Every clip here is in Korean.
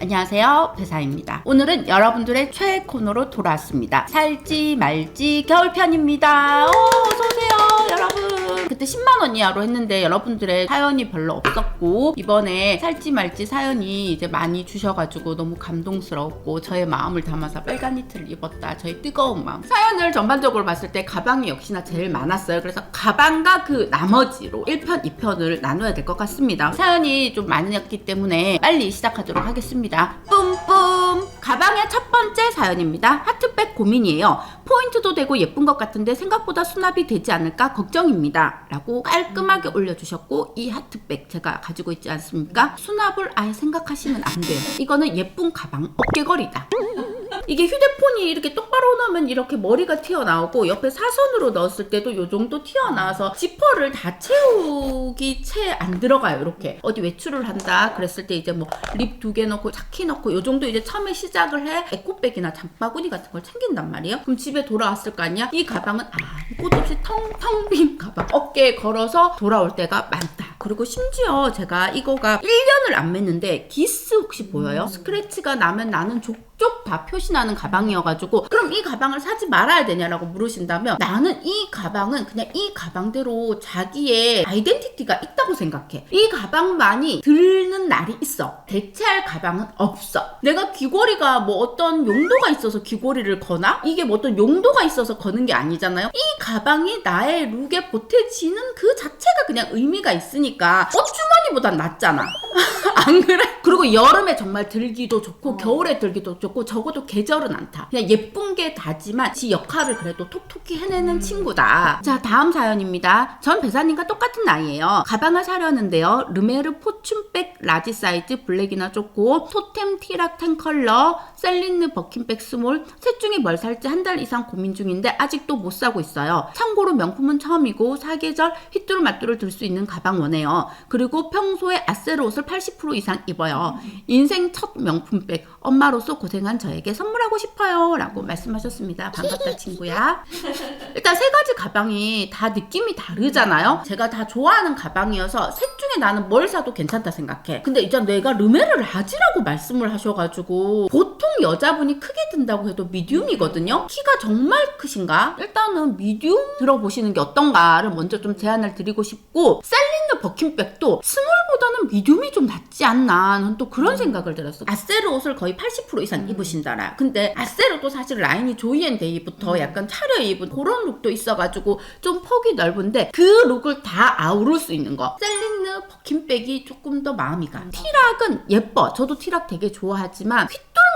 안녕하세요, 배사입니다. 오늘은 여러분들의 최애 코너로 돌아왔습니다. 살지 말지 겨울편입니다. 어서오세요 여러분. 그때 10만원 이하로 했는데 여러분들의 사연이 별로 없었고, 이번에 살지 말지 사연이 이제 많이 주셔가지고 너무 감동스럽고 저의 마음을 담아서 빨간 니트를 입었다, 저의 뜨거운 마음. 사연을 전반적으로 봤을 때 가방이 역시나 제일 많았어요. 그래서 가방과 그 나머지로 1편, 2편을 나눠야 될 것 같습니다. 사연이 좀 많았기 때문에 빨리 시작하도록 하겠습니다. 뿜뿜! 가방의 첫 번째 사연입니다. 하트백 고민이에요. 포인트도 되고 예쁜 것 같은데 생각보다 수납이 되지 않을까 걱정입니다 라고 깔끔하게 올려주셨고, 이 하트백 제가 가지고 있지 않습니까? 수납을 아예 생각하시면 안 돼요. 이거는 예쁜 가방 어깨걸이다. 이게 휴대폰이 이렇게 똑바로 넣으면 이렇게 머리가 튀어나오고, 옆에 사선으로 넣었을 때도 이 정도 튀어나와서 지퍼를 다 채우기 채 안 들어가요. 이렇게 어디 외출을 한다 그랬을 때 이제 뭐 립 2개 넣고 차키 넣고 이 정도 이제 처음에 시작을 해 에코백이나 장바구니 같은 걸 챙긴단 말이에요. 그럼 집에 돌아왔을 거 아니야? 이 가방은 아무것도 없이 텅텅 빈 가방, 어깨에 걸어서 돌아올 때가 많다. 그리고 심지어 제가 이거가 1년을 안 맸는데 기스 혹시 보여요? 스크래치가 나면 나는 족족 다 표시나는 가방이어가지고, 그럼 이 가방을 사지 말아야 되냐라고 물으신다면, 나는 이 가방은 그냥 이 가방대로 자기의 아이덴티티가 있다고 생각해. 이 가방만이 들는 날이 있어. 대체할 가방은 없어. 내가 귀걸이가 뭐 어떤 용도가 있어서 귀걸이를 거나? 이게 뭐 어떤 용도가 있어서 거는 게 아니잖아요. 이 가방이 나의 룩에 보태지는 그 자체가 그냥 의미가 있으니까 옷주머니보단 낫잖아. 안 그래? 그리고 여름에 정말 들기도 좋고 겨울에 들기도 좋고, 적어도 계절은 않다. 그냥 예쁜 게 다지만 지 역할을 그래도 톡톡히 해내는 친구다. 자, 다음 사연입니다. 전 배사님과 똑같은 나이에요. 가방을 사려는데요. 르메르 포춘백 라지 사이즈 블랙이나 좋고, 토템 티락 10 컬러, 셀린느 버킨백 스몰, 셋 중에 뭘 살지 한 달 이상 고민 중인데 아직도 못 사고 있어요. 참고로 명품은 처음이고 사계절 휘뚜루마뚜루 들 수 있는 가방 원해요. 그리고 평소에 아세르 옷을 80% 이상 입어요. 인생 첫 명품백, 엄마로서 고생한 저에게 선물하고 싶어요 라고 말씀하셨습니다. 반갑다 친구야. 일단 세 가지 가방이 다 느낌이 다르잖아요. 제가 다 좋아하는 가방이어서 셋 중에 나는 뭘 사도 괜찮다 생각해. 근데 이제 내가 르메르 라지라고 말씀을 하셔가지고, 보통 여자분이 크게 든다고 해도 미디움이거든요. 키가 정말 크신가? 일단은 미디움 들어보시는 게 어떤가를 먼저 좀 제안을 드리고 싶고, 셀린느 버킨백도 스몰보다는 미디움이 좀 낫지 않나, 는 또 그런 생각을 들었어. 아세르 옷을 거의 80% 이상 입으신다라. 근데 아세르도 사실 라인이 조이앤데이부터 약간 차려입은 그런 룩도 있어가지고 좀 폭이 넓은데, 그 룩을 다 아우를 수 있는 거, 셀린느 버킨백이 조금 더 마음이 가. 티락은 예뻐. 저도 티락 되게 좋아하지만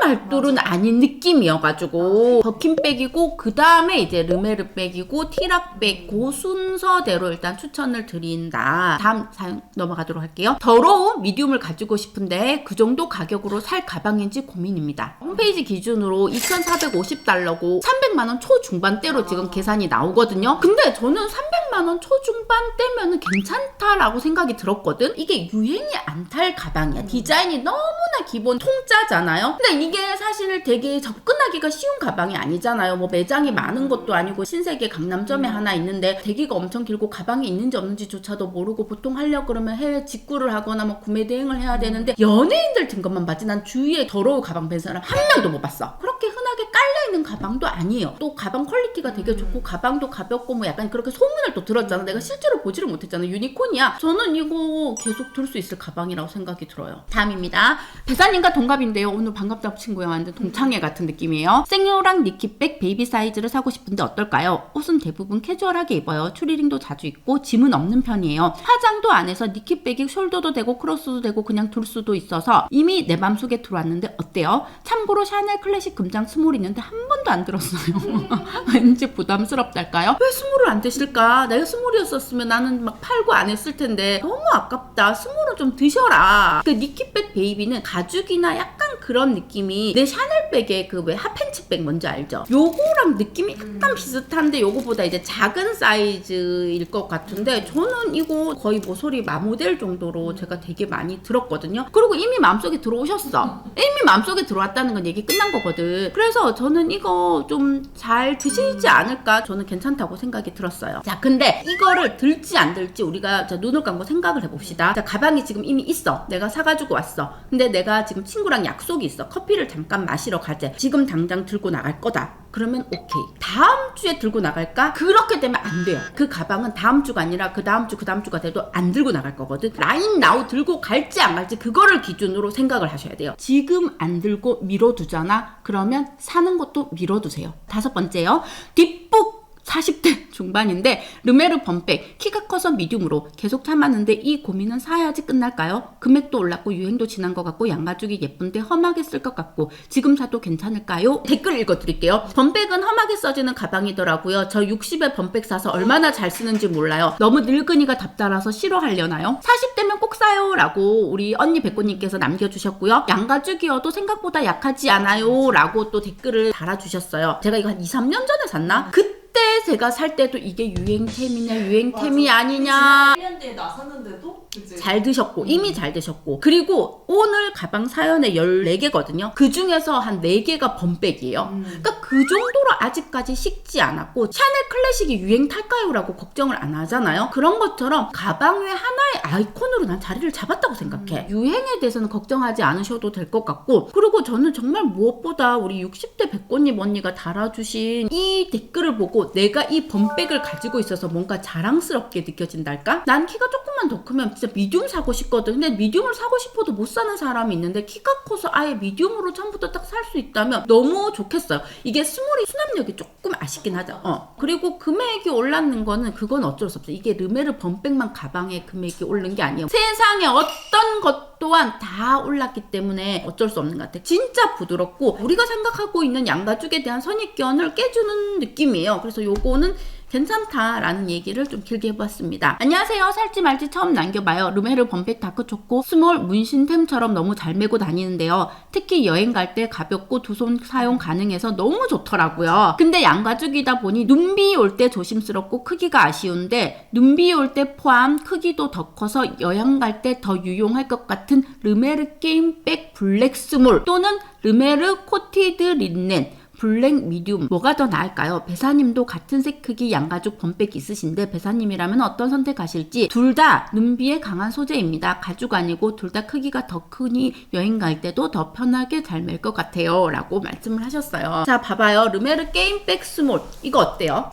휘뚜루마뚜루는 아닌 느낌이어가지고 버킨백이고, 그 다음에 이제 르메르 백이고 티락백, 그 순서대로 일단 추천을 드린다. 다음 사연 넘어가도록 할게요. 더러운 미디움을 가지고 싶은데 그 정도 가격으로 살 가방인지 고민입니다. 홈페이지 기준으로 2,450달러고 300만원 초중반대로 지금 계산이 나오거든요. 근데 저는 300만원 초중반대면은 괜찮다라고 생각이 들었거든. 이게 유행이 안 탈 가방이야. 디자인이 너무나 기본 통짜잖아요. 근데 이게 사실 되게 접근하기가 쉬운 가방이 아니잖아요. 뭐 매장이 많은 것도 아니고 신세계 강남점에 하나 있는데 대기가 엄청 길고 가방이 있는지 없는지조차도 모르고, 보통 하려고 그러면 해외 직구를 하거나 뭐 구매 대행을 해야 되는데 연예인들 든 것만 봤지 난 주위에 더러운 가방 뺀 사람 한 명도 못 봤어. 그렇게 흔하게 깔려있는 가방도 아니에요. 또 가방 퀄리티가 되게 좋고 가방도 가볍고 뭐 약간 그렇게 소문을 또 들었잖아. 내가 실제로 보지를 못했잖아. 유니콘이야. 저는 이거 계속 들 수 있을 가방이라고 생각이 들어요. 다음입니다. 배사님과 동갑인데요. 오늘 반갑다 친구야. 완전 동창회 같은 느낌이에요. 생요랑 니키백 베이비 사이즈를 사고 싶은데 어떨까요? 옷은 대부분 캐주얼하게 입어요. 추리링도 자주 입고 짐은 없는 편이에요. 화장도 안 해서 니키백이 숄더도 되고 크로스도 되고 그냥 둘 수도 있어서 이미 내 맘속에 들어왔는데 어때요? 참고로 샤넬 클래식 금장 스몰 있는데 한 번도 안 들었어요. 왠지 부담스럽달까요? 왜 스몰을 안 드실까? 내가 스몰이었었으면 나는 막 팔고 안 했을 텐데 너무 아깝다. 스몰은 좀 드셔라. 그 니키백 베이비는 가죽이나 약간 그런 느낌이 내 샤넬백의 그 왜 핫팬츠백 뭔지 알죠? 요거랑 느낌이 약간 비슷한데 요거보다 이제 작은 사이즈일 것 같은데, 저는 이거 거의 모서리 마모델 정도로 제가 되게 많이 들었거든요. 그리고 이미 마음속에 들어오셨어. 이미 마음속에 들어왔다는 건 얘기 끝난 거거든. 그래서 저는 이거 좀 잘 드시지 않을까, 저는 괜찮다고 생각이 들었어요. 자, 근데 이거를 들지 안 들지 우리가 눈을 감고 생각을 해봅시다. 자, 가방이 지금 이미 있어. 내가 사가지고 왔어. 근데 내가 지금 친구랑 약속이 있어. 커피를 잠깐 마시러 가재. 지금 당장 들고 나갈 거다. 그러면 오케이. 다음 주에 들고 나갈까? 그렇게 되면 안 돼요. 그 가방은 다음 주가 아니라 그 다음 주가 돼도 안 들고 나갈 거거든. 라인 나우 들고 갈지 안 갈지 그거를 기준으로 생각을 하셔야 돼요. 지금 안 들고 미뤄두잖아. 그러면 사는 것도 미뤄두세요. 5번째요. 뒷북 40대 중반인데 르메르 범백 키가 커서 미디움으로 계속 참았는데 이 고민은 사야지 끝날까요? 금액도 올랐고 유행도 지난 것 같고 양가죽이 예쁜데 험하게 쓸 것 같고 지금 사도 괜찮을까요? 댓글 읽어드릴게요. 범백은 험하게 써지는 가방이더라고요. 저 60에 범백 사서 얼마나 잘 쓰는지 몰라요. 너무 늙은이가 답답해서 싫어하려나요? 40대면 꼭 사요 라고 우리 언니 백고님께서 남겨주셨고요. 양가죽이어도 생각보다 약하지 않아요 라고 또 댓글을 달아주셨어요. 제가 이거 한 2, 3년 전에 샀나? 그때 제가 살 때도 이게 유행템이냐 유행템이 맞아. 아니냐 1년 뒤에 나 샀는데도 그치? 잘 드셨고 이미 잘 드셨고 그리고 오늘 가방 사연에 14개거든요. 그 중에서 한 4개가 범백이에요. 그러니까 그 정도로 아직까지 식지 않았고 샤넬 클래식이 유행 탈까요? 라고 걱정을 안 하잖아요. 그런 것처럼 가방 외 하나의 아이콘으로 난 자리를 잡았다고 생각해. 유행에 대해서는 걱정하지 않으셔도 될 것 같고 그리고 저는 정말 무엇보다 우리 60대 백고님 언니가 달아주신 이 댓글을 보고 내가 이 범백을 가지고 있어서 뭔가 자랑스럽게 느껴진달까? 난 키가 조금만 더 크면 진짜 미디움 사고 싶거든. 근데 미디움을 사고 싶어도 못 사는 사람이 있는데 키가 커서 아예 미디움으로 처음부터 딱 살 수 있다면 너무 좋겠어요. 이게 스몰이 수납력이 조금 아쉽긴 하죠. 그리고 금액이 올랐는 거는 그건 어쩔 수 없어요. 이게 르메르 범백만 가방에 금액이 오른 게 아니에요. 세상에 어떤 것 또한 다 올랐기 때문에 어쩔 수 없는 것 같아요. 진짜 부드럽고 우리가 생각하고 있는 양가죽에 대한 선입견을 깨주는 느낌이에요. 그래서 요거는 괜찮다라는 얘기를 좀 길게 해봤습니다. 안녕하세요. 살지 말지 처음 남겨봐요. 르메르 범백 다크초코 스몰 문신템처럼 너무 잘 메고 다니는데요. 특히 여행 갈 때 가볍고 두 손 사용 가능해서 너무 좋더라고요. 근데 양가죽이다 보니 눈비 올 때 조심스럽고 크기가 아쉬운데 눈비 올 때 포함 크기도 더 커서 여행 갈 때 더 유용할 것 같은 르메르 게임백 블랙 스몰 또는 르메르 코티드 린넨 블랙 미디움 뭐가 더 나을까요? 배사님도 같은 색 크기 양가죽 범백 있으신데 배사님이라면 어떤 선택하실지 둘 다 눈비에 강한 소재입니다. 가죽 아니고 둘 다 크기가 더 크니 여행 갈 때도 더 편하게 잘 멜 것 같아요 라고 말씀을 하셨어요. 자 봐봐요. 르메르 게임백 스몰 이거 어때요?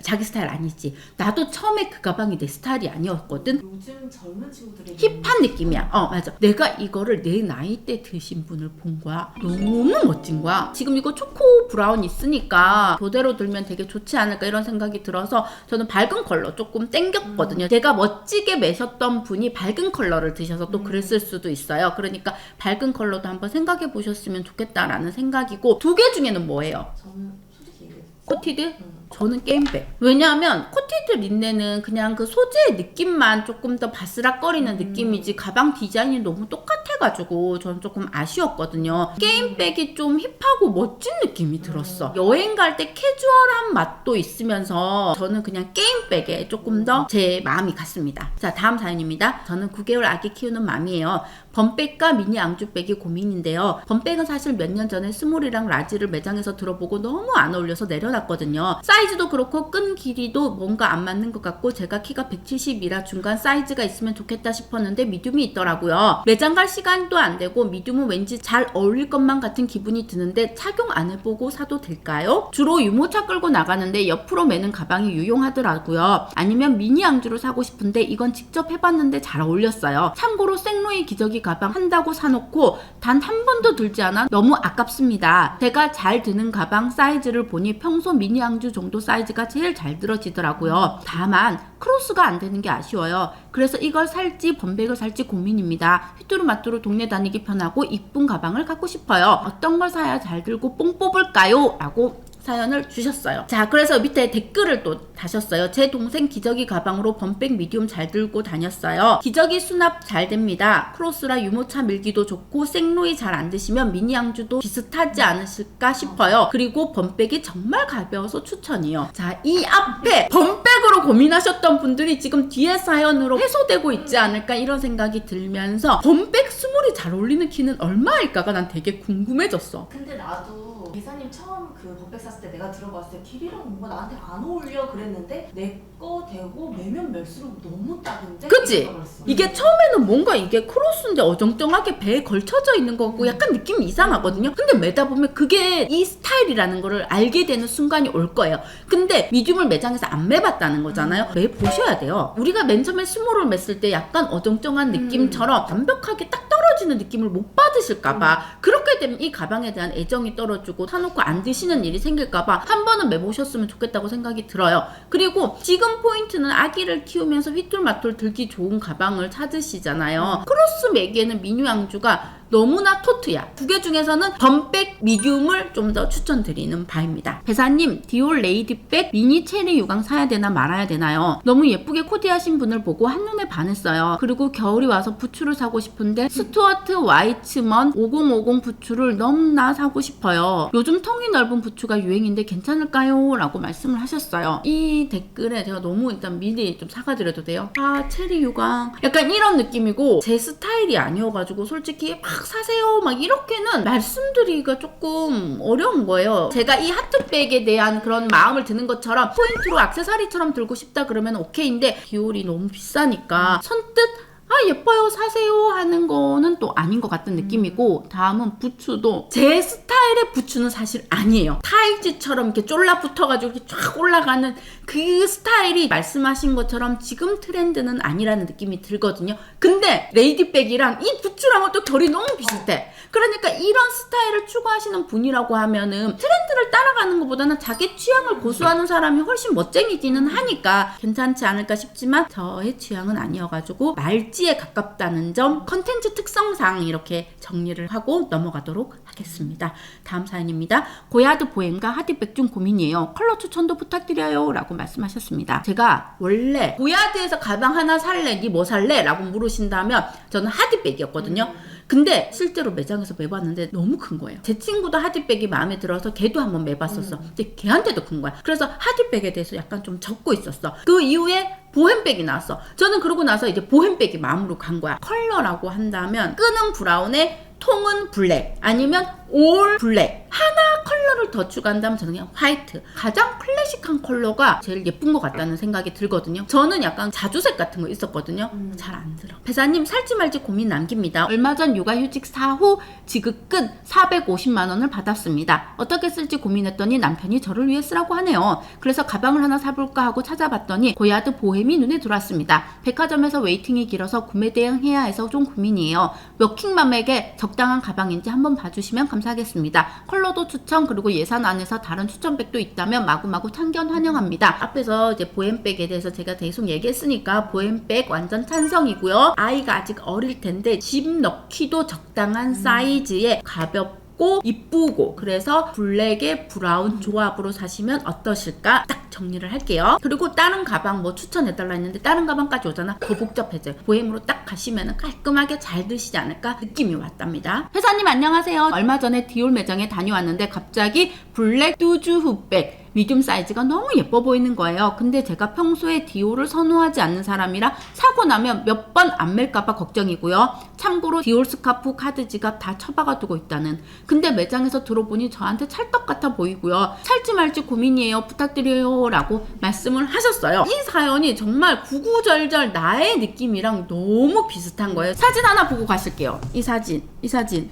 자기 스타일 아니지. 나도 처음에 그 가방이 내 스타일이 아니었거든. 요즘 젊은 친구들이 힙한 느낌이야. 맞아. 내가 이거를 내 나이 때 드신 분을 본 거야. 너무 멋진 거야. 지금 이거 초코 브라운 있으니까 그대로 들면 되게 좋지 않을까 이런 생각이 들어서 저는 밝은 컬러 조금 땡겼거든요. 제가 멋지게 매셨던 분이 밝은 컬러를 드셔서 또 그랬을 수도 있어요. 그러니까 밝은 컬러도 한번 생각해 보셨으면 좋겠다라는 생각이고 2개 중에는 뭐예요? 저는 솔직히 얘기해요. 코티드? 저는 게임백. 왜냐하면 코티드 린넨은 그냥 그 소재의 느낌만 조금 더 바스락거리는 느낌이지 가방 디자인이 너무 똑같아가지고 저는 조금 아쉬웠거든요. 게임백이 좀 힙하고 멋진 느낌이 들었어. 여행 갈 때 캐주얼한 맛도 있으면서 저는 그냥 게임백에 조금 더 제 마음이 갔습니다. 자 다음 사연입니다. 저는 9개월 아기 키우는 맘이에요. 범백과 미니 앙주백이 고민인데요. 범백은 사실 몇 년 전에 스몰이랑 라지를 매장에서 들어보고 너무 안 어울려서 내려놨거든요. 사이즈도 그렇고 끈 길이도 뭔가 안 맞는 것 같고 제가 키가 170이라 중간 사이즈가 있으면 좋겠다 싶었는데 미디움이 있더라고요. 매장 갈 시간도 안 되고 미디움은 왠지 잘 어울릴 것만 같은 기분이 드는데 착용 안 해보고 사도 될까요? 주로 유모차 끌고 나가는데 옆으로 매는 가방이 유용하더라고요. 아니면 미니 앙주로 사고 싶은데 이건 직접 해봤는데 잘 어울렸어요. 참고로 생로이 기저귀 가방 한다고 사놓고 단 한 번도 들지 않아 너무 아깝습니다. 제가 잘 드는 가방 사이즈를 보니 평소 미니 앙주 정도 사이즈가 제일 잘 들어지더라고요. 다만 크로스가 안 되는 게 아쉬워요. 그래서 이걸 살지 범백을 살지 고민입니다. 휘뚜루마뚜루 동네 다니기 편하고 이쁜 가방을 갖고 싶어요. 어떤 걸 사야 잘 들고 뽕 뽑을까요? 라고 사연을 주셨어요. 자 그래서 밑에 댓글을 또 다셨어요. 제 동생 기저귀 가방으로 범백 미디움 잘 들고 다녔어요. 기저귀 수납 잘 됩니다. 크로스라 유모차 밀기도 좋고 생로이 잘 안 드시면 미니 앙주도 비슷하지 않으실까 싶어요. 그리고 범백이 정말 가벼워서 추천이요. 자 이 앞에 범백으로 고민하셨던 분들이 지금 뒤에 사연으로 해소되고 있지 않을까 이런 생각이 들면서 범백 스몰이 잘 어울리는 키는 얼마일까가 난 되게 궁금해졌어. 근데 나도 기사님 처음 그 법백 샀을 때 내가 들어봤을 때 길이랑 뭔가 나한테 안 어울려 그랬는데 내 거 대고 매면 멜수록 너무 작은데? 그치? 이렇게 말했어. 이게 처음에는 뭔가 이게 크로스인데 어정쩡하게 배에 걸쳐져 있는 거고 약간 느낌이 이상하거든요. 근데 매다 보면 그게 이 스타일이라는 거를 알게 되는 순간이 올 거예요. 근데 미디움을 매장에서 안 매봤다는 거잖아요. 매보셔야 돼요. 우리가 맨 처음에 스몰을 맸을 때 약간 어정쩡한 느낌처럼 완벽하게 딱 떨어지는 느낌을 못 받으실까봐 그렇게 되면 이 가방에 대한 애정이 떨어지고 사놓고 안 드시는 일이 생길까봐 한 번은 매보셨으면 좋겠다고 생각이 들어요. 그리고 지금 포인트는 아기를 키우면서 휘뚤마뚤 들기 좋은 가방을 찾으시잖아요. 크로스 매기에는 미뉴 양주가 너무나 토트야. 두 개 중에서는 덤백 미디움을 좀 더 추천드리는 바입니다. 배사님, 디올 레이디백 미니 체리 유광 사야 되나 말아야 되나요? 너무 예쁘게 코디하신 분을 보고 한눈에 반했어요. 그리고 겨울이 와서 부츠를 사고 싶은데 스튜어트 와이츠먼 5050 부츠를 너무나 사고 싶어요. 요즘 통이 넓은 부츠가 유행인데 괜찮을까요? 라고 말씀을 하셨어요. 이 댓글에 제가 너무 일단 미리 좀 사과드려도 돼요? 아, 체리 유광 약간 이런 느낌이고 제 스타일이 아니어가지고 솔직히 막 사세요 막 이렇게는 말씀드리기가 조금 어려운 거예요. 제가 이 하트백에 대한 그런 마음을 드는 것처럼 포인트로 액세서리처럼 들고 싶다 그러면 오케이인데 디올이 너무 비싸니까 선뜻 아 예뻐요 사세요 하는 거는 또 아닌 것 같은 느낌이고, 다음은 부츠도 제 스타일의 부츠는 사실 아니에요. 타이즈처럼 이렇게 쫄라 붙어가지고 이렇게 쫙 올라가는 그 스타일이 말씀하신 것처럼 지금 트렌드는 아니라는 느낌이 들거든요. 근데 레이디백이랑 이 부츠랑은 또 결이 너무 비슷해. 그러니까 이런 스타일을 추구하시는 분이라고 하면은 트렌드를 따라가는 것보다는 자기 취향을 고수하는 사람이 훨씬 멋쟁이기는 하니까 괜찮지 않을까 싶지만 저의 취향은 아니어가지고 말지에 가깝다는 점 컨텐츠 특성상 이렇게 정리를 하고 넘어가도록 하겠습니다. 다음 사연입니다. 고야드 보행과 하디백 중 고민이에요. 컬러 추천도 부탁드려요 라고 말씀하셨습니다. 제가 원래 고야드에서 가방 하나 살래? 니 뭐 살래? 라고 물으신다면 저는 하디백이었거든요. 근데 실제로 매장에서 매봤는데 너무 큰 거예요. 제 친구도 하디백이 마음에 들어서 걔도 한번 매봤었어. 근데 걔한테도 큰 거야. 그래서 하디백에 대해서 약간 좀 적고 있었어. 그 이후에 보햄백이 나왔어. 저는 그러고 나서 이제 보햄백이 마음으로 간 거야. 컬러라고 한다면 끈은 브라운에 통은 블랙 아니면 올 블랙 하나 컬러를 더 추가한다면 저는 그냥 화이트. 가장 클래식한 컬러가 제일 예쁜 것 같다는 생각이 들거든요. 저는 약간 자주색 같은 거 있었거든요. 잘 안 들어. 배사님 살지 말지 고민 남깁니다. 얼마 전 육아휴직 사후 지급금 450만 원을 받았습니다. 어떻게 쓸지 고민했더니 남편이 저를 위해 쓰라고 하네요. 그래서 가방을 하나 사볼까 하고 찾아봤더니 고야드 보햄이 눈에 들어왔습니다. 백화점에서 웨이팅이 길어서 구매 대행해야 해서 좀 고민이에요. 워킹맘에게 적당한 가방인지 한번 봐주시면 감사하겠습니다. 컬러도 추천, 그리고 예산 안에서 다른 추천백도 있다면 마구마구 참견 환영합니다. 앞에서 이제 보햄백에 대해서 제가 계속 얘기했으니까 보햄백 완전 찬성이고요. 아이가 아직 어릴 텐데 집 넣기도 적당한 사이즈에 가볍고 이쁘고, 그래서 블랙에 브라운 조합으로 사시면 어떠실까 딱 정리를 할게요. 그리고 다른 가방 뭐 추천해달라 했는데 다른 가방까지 오잖아. 더 복잡해져요. 보햄으로 딱 가시면 깔끔하게 잘 드시지 않을까 느낌이 왔답니다. 회사님 안녕하세요. 얼마 전에 디올 매장에 다녀왔는데 갑자기 블랙 뚜즈 훅백 미디움 사이즈가 너무 예뻐 보이는 거예요. 근데 제가 평소에 디올을 선호하지 않는 사람이라 사고 나면 몇 번 안 맬까봐 걱정이고요. 참고로 디올 스카프, 카드 지갑 다 처박아 두고 있다는. 근데 매장에서 들어보니 저한테 찰떡 같아 보이고요. 살지 말지 고민이에요. 부탁드려요 라고 말씀을 하셨어요. 이 사연이 정말 구구절절 나의 느낌이랑 너무 비슷한 거예요. 사진 하나 보고 가실게요. 이 사진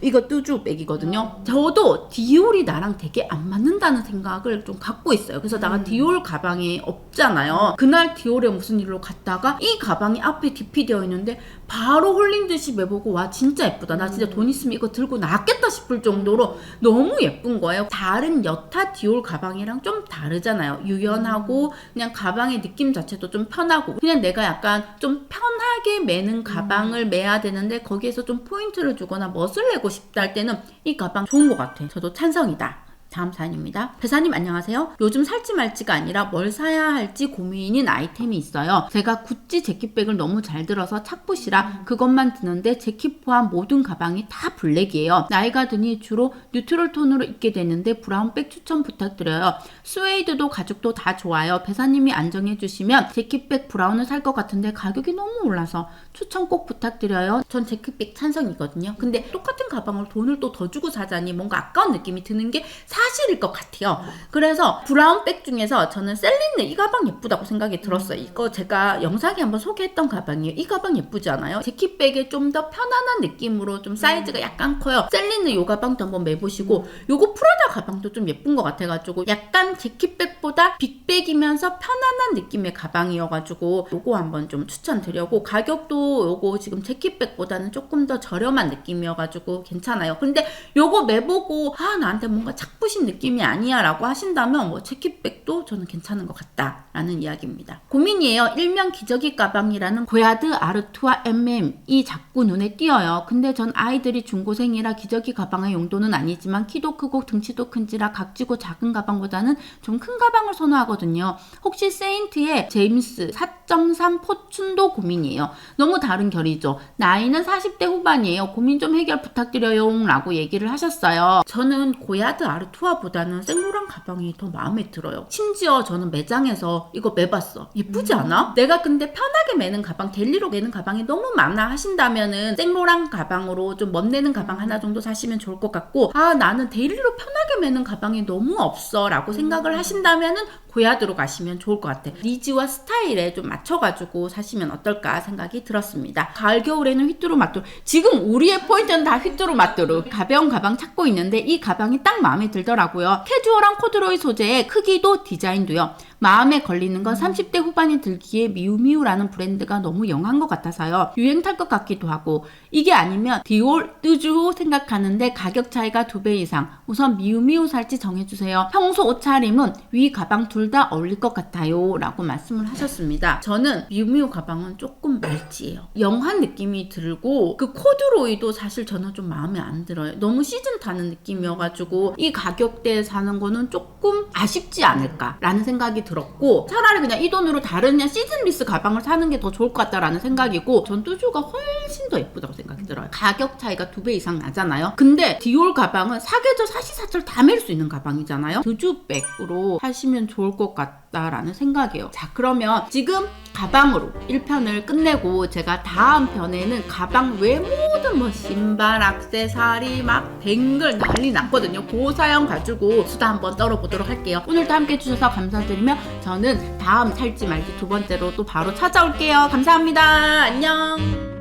이거 뚜주백이거든요. 저도 디올이 나랑 되게 안 맞는다는 생각을 좀 갖고 있어요. 그래서 내가 디올 가방이 없잖아요. 그날 디올에 무슨 일로 갔다가 이 가방이 앞에 DP 되어 있는데 바로 홀린 듯이 매보고 와 진짜 예쁘다. 나 진짜 돈 있으면 이거 들고 나왔겠다 싶을 정도로 너무 예쁜 거예요. 다른 여타 디올 가방이랑 좀 다르잖아요. 유연하고 그냥 가방의 느낌 자체도 좀 편하고, 그냥 내가 약간 좀 편하게 매는 가방을 매야 되는데 거기에서 좀 포인트를 주거나 멋을 내고 싶다 할 때는 이 가방 좋은 것 같아. 저도 찬성이다. 다음 사연입니다. 배사님 안녕하세요. 요즘 살지 말지가 아니라 뭘 사야 할지 고민인 아이템이 있어요. 제가 구찌 재킷백을 너무 잘 들어서 착붙이라 그것만 드는데 재킷 포함 모든 가방이 다 블랙이에요. 나이가 드니 주로 뉴트럴 톤으로 입게 되는데 브라운백 추천 부탁드려요. 스웨이드도 가죽도 다 좋아요. 배사님이 안정해 주시면 재킷백 브라운을 살 것 같은데 가격이 너무 올라서 추천 꼭 부탁드려요. 전 재킷백 찬성이거든요. 근데 똑같은 가방을 돈을 또 더 주고 사자니 뭔가 아까운 느낌이 드는 게 사실일 것 같아요. 그래서 브라운백 중에서 저는 셀린느 이 가방 예쁘다고 생각이 들었어요. 이거 제가 영상에 한번 소개했던 가방이에요. 이 가방 예쁘지 않아요? 재킷백에 좀 더 편안한 느낌으로 좀 사이즈가 약간 커요. 셀린느 이 가방도 한번 매보시고 요거 프라다 가방도 좀 예쁜 것 같아가지고 약간 재킷백보다 빅백이면서 편안한 느낌의 가방이어가지고 요거 한번 좀 추천드려고, 가격도 요거 지금 재킷백보다는 조금 더 저렴한 느낌이어가지고 괜찮아요. 근데 요거 매보고 나한테 뭔가 착붙인 느낌이 아니야 라고 하신다면 뭐 재킷백도 저는 괜찮은 것 같다 라는 이야기입니다. 고민이에요. 일명 기저귀 가방이라는 고야드 아르투아 MM이 자꾸 눈에 띄어요. 근데 전 아이들이 중고생이라 기저귀 가방의 용도는 아니지만 키도 크고 등치도 큰지라 각지고 작은 가방보다는 좀 큰 가방을 선호하거든요. 혹시 세인트의 제임스 4.3 포춘도 고민이에요. 너무 다른 결이죠. 나이는 40대 후반이에요. 고민 좀 해결 부탁드려요 라고 얘기를 하셨어요. 저는 고야드 아르투아보다는 생로랑 가방이 더 마음에 들어요. 심지어 저는 매장에서 이거 매봤어. 예쁘지 않아? 내가 근데 편하게 매는 가방, 데일리로 매는 가방이 너무 많아 하신다면은 생로랑 가방으로 좀 멋내는 가방 하나 정도 사시면 좋을 것 같고, 나는 데일리로 편하게 매는 가방이 너무 없어 라고 생각을 하신다면은 고야드로 가시면 좋을 것 같아요. 니즈와 스타일에 좀 맞춰가지고 사시면 어떨까 생각이 들었습니다. 가을 겨울에는 휘뚜루마뚜루, 지금 우리의 포인트는 다 휘뚜루마뚜루. 가벼운 가방 찾고 있는데 이 가방이 딱 마음에 들더라고요. 캐주얼한 코드로이 소재의 크기도 디자인도요. 마음에 걸리는 건 30대 후반이 들기에 미우미우라는 브랜드가 너무 영한 것 같아서요. 유행 탈 것 같기도 하고, 이게 아니면 디올, 뚜주 생각하는데 가격 차이가 2배 이상. 우선 미우미우 살지 정해주세요. 평소 옷차림은 위 가방 둘 다 어울릴 것 같아요 라고 말씀을 하셨습니다. 저는 미우미우 가방은 조금 말지예요. 영한 느낌이 들고, 그 코드로이도 사실 저는 좀 마음에 안 들어요. 너무 시즌 타는 느낌이어가지고 이 가격대에 사는 거는 조금 아쉽지 않을까 라는 생각이 들었고, 차라리 그냥 이 돈으로 다른 그냥 시즌리스 가방을 사는 게 더 좋을 것 같다라는 생각이고, 전 뚜주가 훨씬 더 예쁘다고 생각이 들어요. 가격 차이가 2배 이상 나잖아요. 근데 디올 가방은 사계절 사시사철 다 맬 수 있는 가방이잖아요. 뚜주백으로 하시면 좋을 것 같다라는 생각이에요. 자, 그러면 지금 가방으로 1편을 끝내고 제가 다음 편에는 가방 외모든 뭐 신발, 액세서리 막 뱅글 난리 났거든요. 그 사연 가지고 수다 한번 떨어보도록 할게요. 오늘도 함께 해주셔서 감사드리며 저는 다음 살지 말지 2번째로 또 바로 찾아올게요. 감사합니다. 안녕.